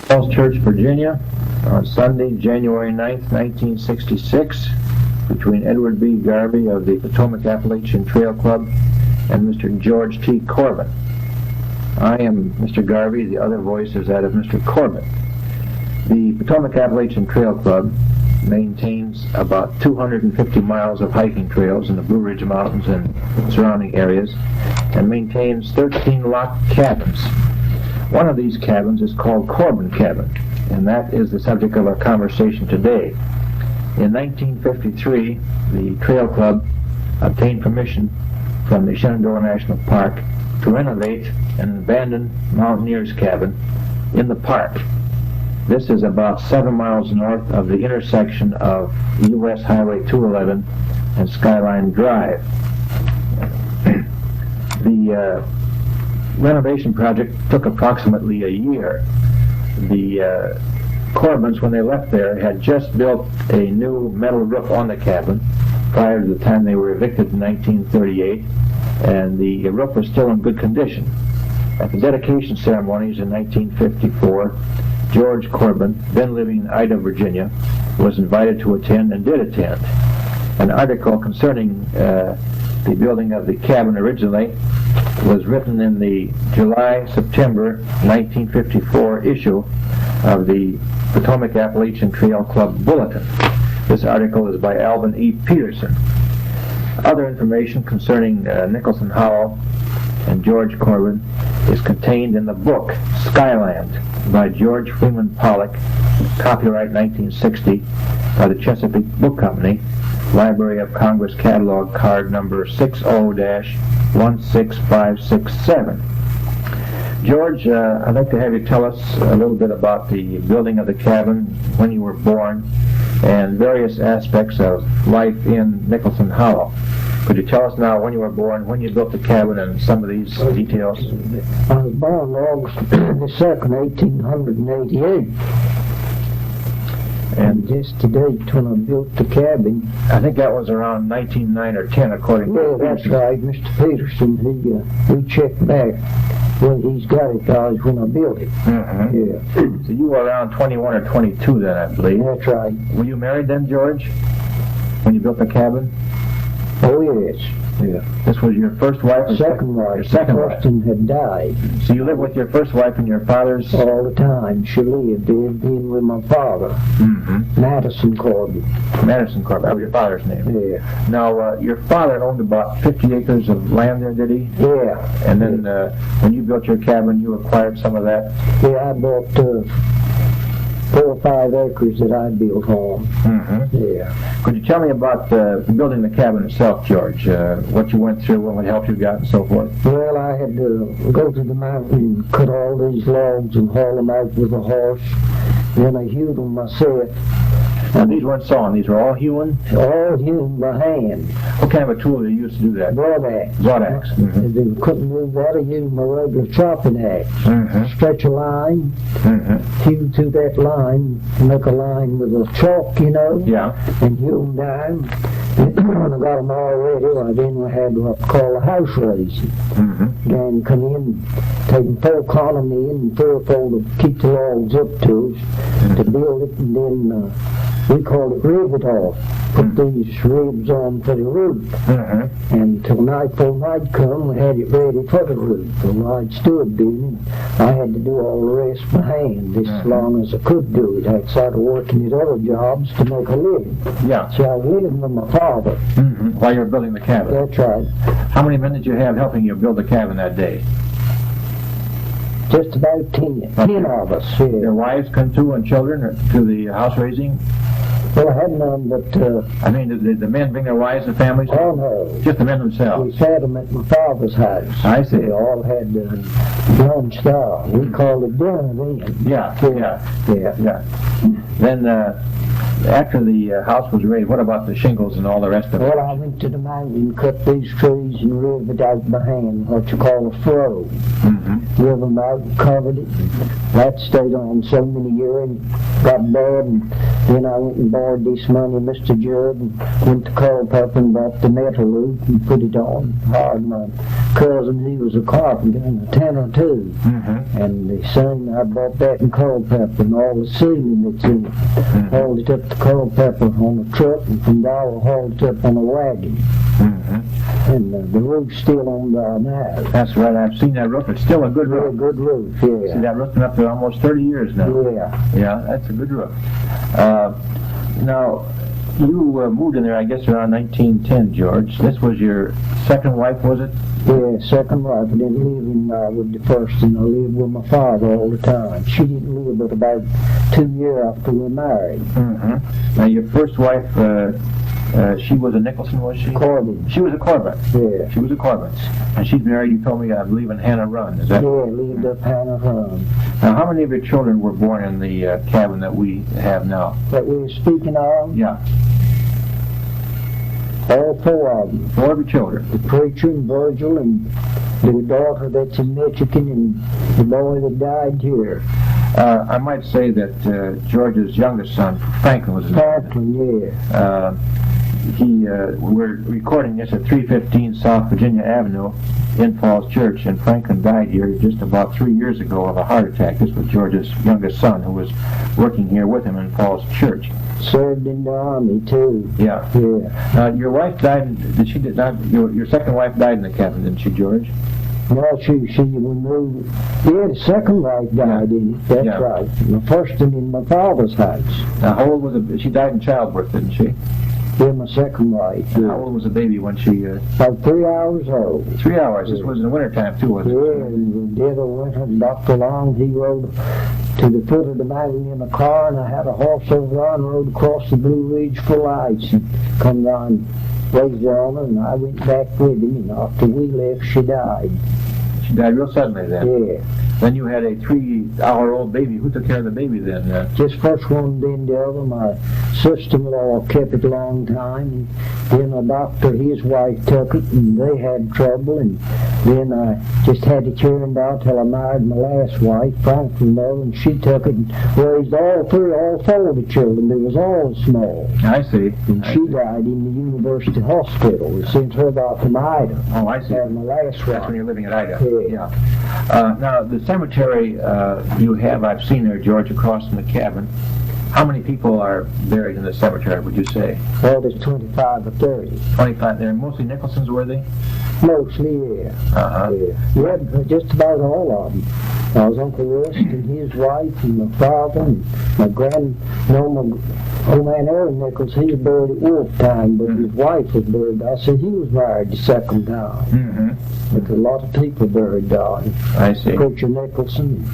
Falls Church, Virginia, on Sunday, January 9th, 1966, between Edward B. Garvey of the Potomac Appalachian Trail Club and Mr. George T. Corbin. I am Mr. Garvey. The other voice is that of Mr. Corbin. The Potomac Appalachian Trail Club maintains about 250 miles of hiking trails in the Blue Ridge Mountains and surrounding areas, and maintains 13 locked cabins. One of these cabins is called Corbin Cabin, and that is the subject of our conversation today. In 1953, the Trail Club obtained permission from the Shenandoah National Park to renovate an abandoned mountaineer's cabin in the park. This is about 7 miles north of the intersection of U.S. Highway 211 and Skyline Drive. The renovation project took approximately a year. The Corbins, when they left there, had just built a new metal roof on the cabin prior to the time they were evicted in 1938, and the roof was still in good condition. At the dedication ceremonies in 1954, George Corbin, then living in Ida, Virginia, was invited to attend and did attend. An article concerning the building of the cabin originally was written in the July-September 1954 issue of the Potomac Appalachian Trail Club Bulletin. This article is by Alvin E. Peterson. Other information concerning Nicholson Hollow and George Corbin is contained in the book Skyline by George Freeman Pollock, copyright 1960, by the Chesapeake Book Company, Library of Congress Catalog Card number 60-16567. George, I'd like to have you tell us a little bit about the building of the cabin, when you were born, and various aspects of life in Nicholson Hollow. Could you tell us now when you were born, when you built the cabin, and some of these details? I was born August the 2nd, 1888. And just to date when I built the cabin. I think that was around 1909 or 10, according to... Yeah, that's right. Mr. Peterson, he checked back. Well, he's got it, guys, when I built it. Mm-hmm. Yeah. So you were around 21 or 22 then, I believe. That's right. Were you married then, George, when you built the cabin? Oh, yes. Yeah. This was your first wife? Second wife. Your second wife. The first one had died. So you lived with your first wife and your father's? All the time. She lived in with my father. Mm-hmm. Madison Corbin. Madison Corbin. That was your father's name? Yeah. Now, your father owned about 50 acres of land there, did he? Yeah. And then when you built your cabin, you acquired some of that? Yeah, I bought 4 or 5 acres that I built on. Mm-hmm. Yeah. Could you tell me about building the cabin itself, George? What you went through, what help you got, and so forth? Well, I had to go to the mountain and cut all these logs and haul them out with a horse. Then I hewed them myself. Now, these weren't sawn, these were all hewn? All hewn by hand. What kind of a tool did you use to do that? Broadaxe. Broadaxe. Mm-hmm. They couldn't do that. I used my regular chopping axe. Mm-hmm. Stretch a line, mm-hmm. hew through that line, make a line with a chalk, you know, yeah. and hew them down. And when I got them all ready, then I had what I call a house raising. Mm-hmm. Then come in, take them 4 column in and 4 to keep the logs up to us, to build it, and then we call it rivet off. Put these ribs on for the roof. Mm-hmm. And till nightfall night come, we had it ready for the roof. Well, I'd stood doing it. I had to do all the rest by hand, as long as I could do it, outside of working at other jobs to make a living. Yeah. So I was living with my father. Mm-hmm. While you were building the cabin? That's right. How many men did you have helping you build the cabin that day? Just about 10 of us. Yeah. Your wives come too, and children to the house raising? Well, I had none, but... I mean, did the men bring their wives and families? Oh, no. Just the men themselves? We sat them at my father's house. I see. They all had lunch there. We called it dinner then. Yeah. Then, after the house was ready, what about the shingles and all the rest of it? Well, I went to the mountain and cut these trees and ribbed it out by hand, what you call a furrow. Mm-hmm. Ribbed them out and covered it. That stayed on so many years and got bad, and Then I went and borrowed this money, Mr. Judd, and went to Culpeper and bought the metal roof and put it on. Hired my cousin, he was a carpenter and a tanner too. And the same, I bought that in Culpeper and all the ceiling that's in it. Hauled it up to Culpeper on a truck, and from Darrough hauled it up on a wagon. And the roof's still on there now. That's right, I've seen that roof. It's still a good roof. A good roof, yeah. See, that roof's been up there almost 30 years now. Yeah. Yeah, that's a good roof. Now, you moved in there, I guess, around 1910, George. This was your second wife, was it? Yeah, second wife. I didn't live with the first, and I lived with my father all the time. She didn't live but about 2 years after we were married. Now, your first wife, she was a Nicholson, was she? Corbin. She was a Corbin. Yeah. She was a Corbin. And she's married, you told me, I believe, in Hannah Run. Is that? Yeah, lived up Hannah Run. Now, how many of your children were born in the cabin that we have now? That we were speaking of? Yeah. All four of them. 4 of your children. The preacher and Virgil and the daughter that's in Michigan and the boy that died here. I might say that George's youngest son, Franklin, was in Franklin, yeah. We're recording this at 315 South Virginia Avenue in Falls Church, and Franklin died here just about 3 years ago of a heart attack. This was George's youngest son who was working here with him in Falls Church. Served in the Army, too. Yeah. Yeah. Your wife died, your second wife died in the cabin, didn't she, George? Well, she moved. Yeah, the second wife died in it. That's right. The first one in my father's house. Now, how old was she died in childbirth, didn't she? Yeah, my second wife. Yeah. How old was the baby when she... About 3 hours old. 3 hours. This was in the wintertime, too, wasn't it? Yeah, and the dead of winter, Dr. Long, he rode to the foot of the mountain in a car, and I had a horse over there and rode across the Blue Ridge for lights and come down, raised her on her, and I went back with him, and after we left, she died. She died real suddenly then? Yeah. Then you had a 3-hour-old baby. Who took care of the baby then? Just first one, then the other. My sister-in-law kept it a long time. And then a doctor, his wife took it, and they had trouble. And then I just had it turned out till I married my last wife, Franklin, though, and she took it and raised all 4 of the children. They was all small. I see. And she died in the University Hospital. We sent her out from Ida. Oh, I see. And my last wife. That's when you're living at Ida. Yeah. Now, the cemetery you have, I've seen there, George, across from the cabin. How many people are buried in the cemetery, would you say? Well, there's 25 or 30. 25. They're mostly Nicholsons, were they? Mostly, yeah. Yeah, just about all of them. I was Uncle Russ and his wife and my father and my old man Aaron Nichols, he was buried at Wolf time, but his wife was buried. I said he was married the second time. But a lot of people buried down. I see. Preacher Nicholson,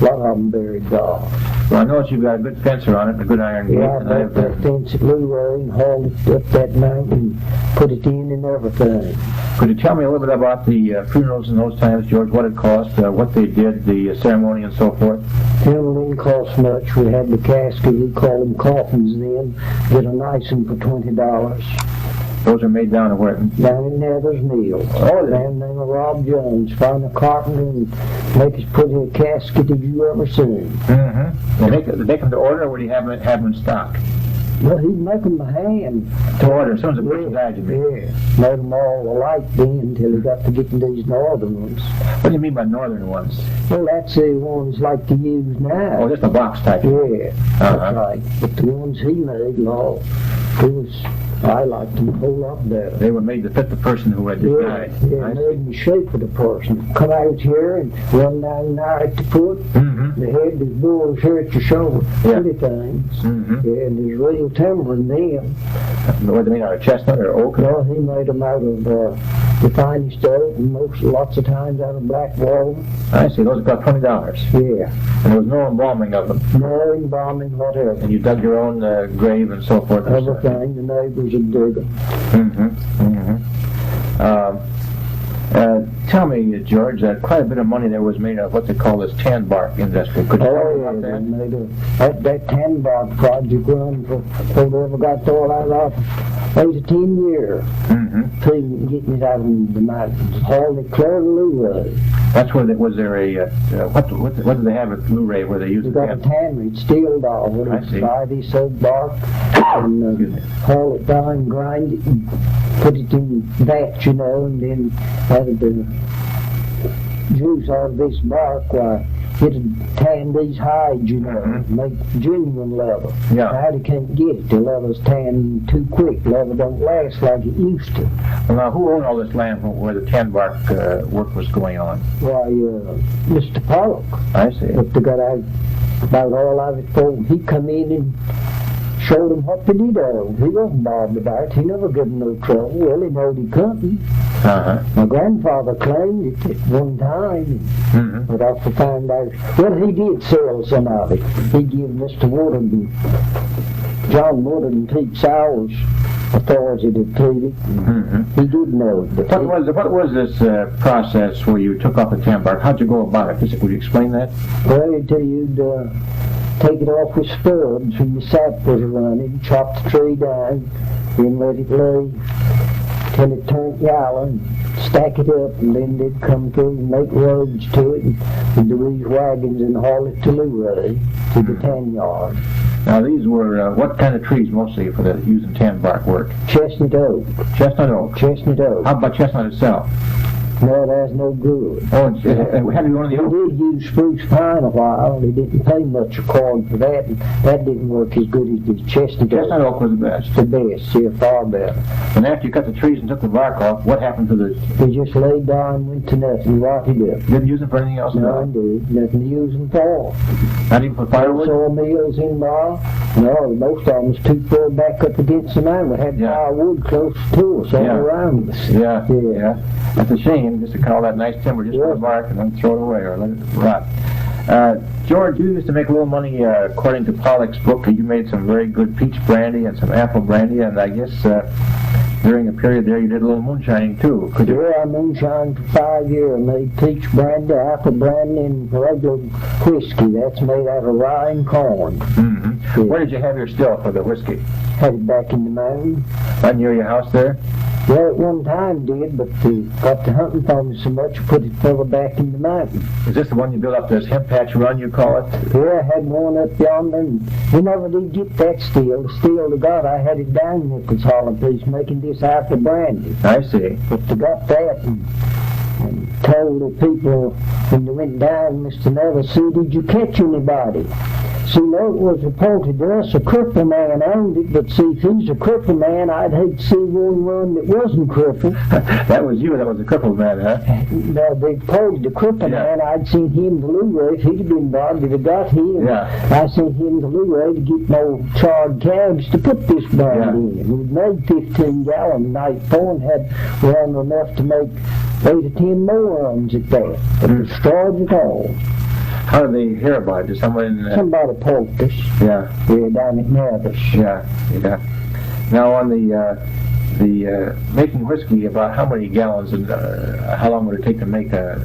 a lot of them buried down. Well, I notice you've got a good fencer on it and a good iron gate. Yeah, I built that fence at Leroy and hauled it up that mountain and put it in and everything. Could you tell me a little bit about the funerals in those times, George, what it cost, what they did, the ceremony and so forth? Funeral didn't cost much. We had the casket, we called them coffins then, get a nice one for $20. Those are made down in where? Down in Nether's Mill. Oh, a man named Rob Jones, find a carpenter and make as pretty a casket as you ever seen. They make them to order, or would you have them in stock? Well, he'd make them by hand. To order, as soon as the person died, you mean? Yeah, made them all alike then until he got to getting these northern ones. What do you mean by northern ones? Well, that's the ones like to use now. Oh, just a box type? Yeah, that's right. But the ones he made, Lord, I liked them a whole lot better. They were made to fit the person who had just died. Yeah, made in the shape of the person. Come out here and run down there at the foot. The head is bull's here at your shoulder. Pretty things. Yeah, and there's real timber in them. Were they made out of chestnut or oak? No, he made them out of the finest oak, and lots of times out of black walnut. I see. Those cost $20. Yeah. And there was no embalming of them? No embalming, whatever. And you dug your own grave and so forth? Everything. The neighbors would dig them. tell me, George, that quite a bit of money there was made of what they call this tan bark industry. Could you tell me about that? That tan bark project run for they ever got all that off 8 to 10 years. Mm-hmm. Getting it out of the mountains, hauling it clear to Luray. That's where was there a what did they have at Luray where they used You got a tannery, steel dog, where they buy these old bark and haul it down, grind it, and put it in vats, you know, and then have the juice out of this bark. Why, it'd tan these hides, you know, make genuine leather. Yeah. Now they can't get it. The leather's tan too quick. Leather don't last like it used to. Well, now, who owned all this land where the tan bark work was going on? Why, Mr. Pollock. I see. But they got out about all of it for him. He come in and showed him what to do there. He wasn't bothered about it. He never gave him no trouble. Well, he knowed he couldn't. My grandfather claimed it at one time, but I found out. Well, he did sell some of it. He gave Mr. Woodard, John Woodard and Pete Sowers authority to treat it. He did know it. But what was this process where you took off the tan bark? How'd you go about it? Would you explain that? Well, until you'd take it off with spuds when the sap was running, chop the tree down, then let it lay till it turned yellow, and stack it up, and then they'd come through and make roads to it, and do these wagons and haul it to Luray, to the tan yard. Now these were, what kind of trees mostly for the using tan bark work? Chestnut oak. Chestnut oak? Chestnut oak. How about chestnut itself? No, that's no good. Oh, and had to be one of the oak? They did use spruce pine a while. They didn't pay much accord for that, and that didn't work as good as the chestnut oak. Chestnut oak was the best? The best, yeah, far better. And after you cut the trees and took the bark off, what happened to the... They just laid down and went to nothing, rotted up. Didn't use them for anything else? No, indeed. Nothing to use them for. Not even for firewood? Sawmills in there. No, most of them was too far back up against the mountain. We had firewood close to us, all around us. Yeah. That's a shame, just to cut all that nice timber just for the bark and then throw it away or let it rot. George, you used to make a little money, according to Pollock's book. You made some very good peach brandy and some apple brandy, and I guess during a period there you did a little moonshining too. Could you? Yeah, I moonshined for 5 years. I made peach brandy, apple brandy, and regular whiskey. That's made out of rye and corn. Yeah. Where did you have your still for the whiskey? Had it back in the mountain. Right near your house there? Well, at one time did, but got to hunting for me so much, put it further back in the mountain. Is this the one you built up this hemp patch run, you call it? Yeah, I had one up yonder, and we never did get that steel. The steel they got, I had it down in Nichols Hollow Place making this apple brandy. I see. But they got that and told the people when they went down, Mr. Neville said, did you catch anybody? See, no, it was reported to us a cripple man owned it, but see, if he's a cripple man, I'd hate to see one run that wasn't crippled. That was you, that was the crippled man, huh? No, they reported the cripple man. I'd seen him to Luray. If he'd have been bothered, they'd have got him. I sent him to Luray to get no charred calves to put this brandy in. We'd made 15 gallons the night before and had run enough to make 8 or 10 more runs at that. But it destroyed it all. How did they hear about it? Did someone... Somebody poked us. Yeah, down at Madison. Yeah. Now on the making whiskey, about how many gallons and how long would it take to make a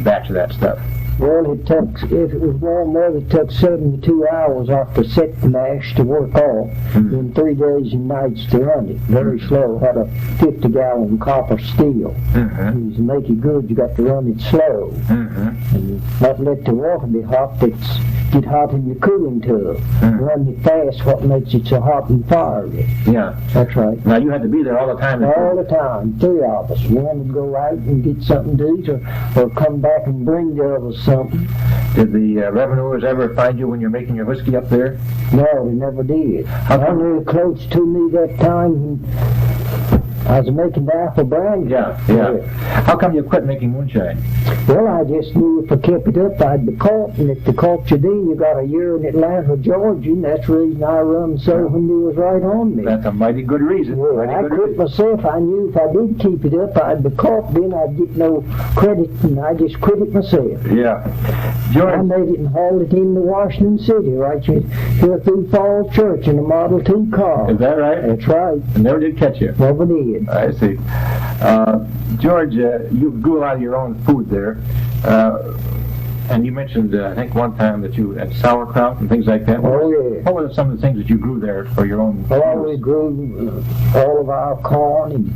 batch of that stuff? Well, it took, if it was warm weather, it took 72 hours after set the mash to work off, then 3 days and nights to run it. Very slow. Had a 50-gallon copper steel. To make it good, you got to run it slow. And not let the water be hot. It's get hot in the cooling tub. Run it fast, what makes it so hot and fiery. Yeah. That's right. Now, you had to be there all the time? All the time. 3 of us. One would go out and get something to eat or come back and bring the other something. Did the revenuers ever find you when you're making your whiskey up there? No, they never did. They were close to me that time I was making the apple brandy. Yeah. How come you quit making moonshine? Well, I just knew if I kept it up, I'd be caught, and if they caught you then, you got a year in Atlanta, Georgia, and that's the reason I run so when they was right on me. That's a mighty good reason. Yeah, I quit myself. I knew if I did keep it up, I'd be caught, then I'd get no credit, and I just quit it myself. Yeah. George, I made it and hauled it into Washington City, right here through Falls Church in a Model T car. Is that right? That's right. And never did catch you? Never did. did. I see. George, you grew a lot of your own food there. And you mentioned, I think one time that you had sauerkraut and things like that. Oh, yeah. What were some of the things that you grew there for your own? Well, we grew all of our corn and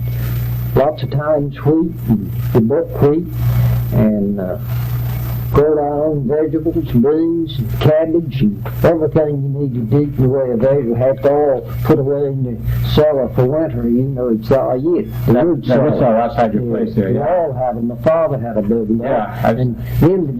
lots of times wheat and the buckwheat, and grow our own vegetables, beans, and cabbage, and everything you need to eat in the way of vegetables. Have to all put away in the cellar for winter. You know, it's all it. The root cellar. That's outside your place there. We Yeah. all have them. My father had a big one. Yeah, And in the